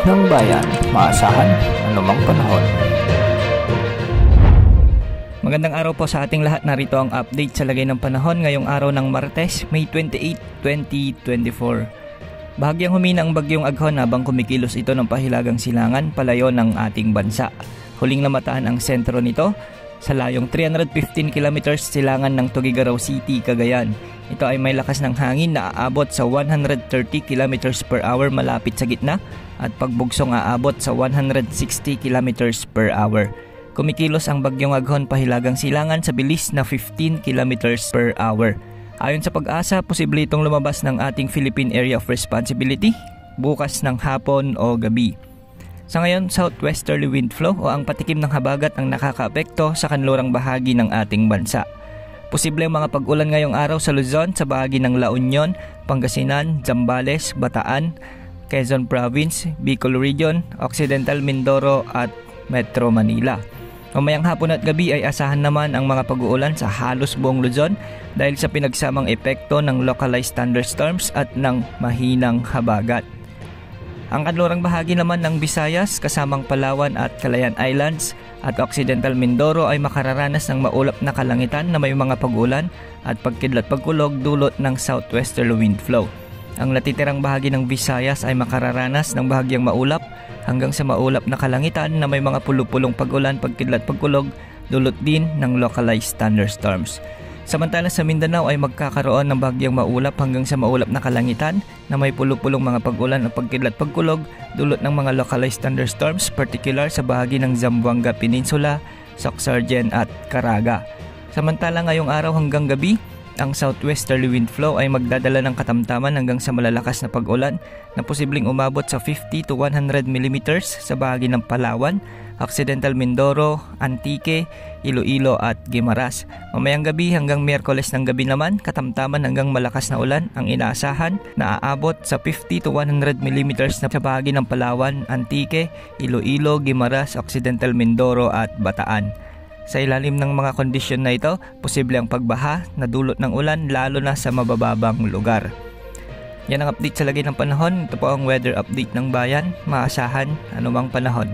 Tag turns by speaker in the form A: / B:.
A: ng bayan, maasahan anumang panahon.
B: Magandang araw po sa ating lahat. Narito ang update sa lagay ng panahon ngayong araw ng Martes, May 28, 2024. Bahagyang humina ang bagyong Aghon habang kumikilos ito ng pahilagang silangan palayo ng ating bansa. Huling namataan ang sentro nito sa layong 315 kilometers silangan ng Tuguegarao City, Cagayan. Ito ay may lakas ng hangin na aabot sa 130 kilometers per hour malapit sa gitna at pagbugsong aabot sa 160 kilometers per hour. Kumikilos ang bagyong Aghon pahilagang silangan sa bilis na 15 kilometers per hour. Ayon sa Pag-asa, posible itong lumabas ng ating Philippine Area of Responsibility bukas ng hapon o gabi. Sa ngayon, southwesterly wind flow o ang patikim ng habagat ang nakakaapekto sa kanlurang bahagi ng ating bansa. Posible ang mga pag-ulan ngayong araw sa Luzon sa bahagi ng La Union, Pangasinan, Zambales, Bataan, Quezon Province, Bicol Region, Occidental Mindoro at Metro Manila. Mamayang hapon at gabi ay asahan naman ang mga pag-uulan sa halos buong Luzon dahil sa pinagsamang epekto ng localized thunderstorms at ng mahinang habagat. Ang kanlurang bahagi naman ng Visayas kasamang Palawan at Calayan Islands at Occidental Mindoro ay makararanas ng maulap na kalangitan na may mga pag-ulan at pagkidlat pagkulog dulot ng southwesterly wind flow. Ang natitirang bahagi ng Visayas ay makararanas ng bahagyang maulap hanggang sa maulap na kalangitan na may mga pulupulong pag-ulan, pagkidlat pagkulog dulot din ng localized thunderstorms. Samantala sa Mindanao ay magkakaroon ng bahagyang maulap hanggang sa maulap na kalangitan na may pulupulong mga pag-ulan at pagkidlat pagkulog dulot ng mga localized thunderstorms, particular sa bahagi ng Zamboanga Peninsula, Soc-Sargen at Caraga. Samantala ngayong araw hanggang gabi, ang southwesterly wind flow ay magdadala ng katamtaman hanggang sa malalakas na pag-ulan na posibleng umabot sa 50 to 100 mm sa bahagi ng Palawan, Occidental Mindoro, Antique, Iloilo at Guimaras. Mamayang gabi hanggang Miyerkules ng gabi naman, katamtaman hanggang malakas na ulan ang inaasahan na aabot sa 50 to 100 mm na sa bahagi ng Palawan, Antique, Iloilo, Guimaras, Occidental Mindoro at Bataan. Sa ilalim ng mga kondisyon na ito, posible ang pagbaha na dulot ng ulan lalo na sa mabababang lugar. Yan ang update sa lagay ng panahon. Ito po ang weather update ng bayan. Maasahan anumang panahon.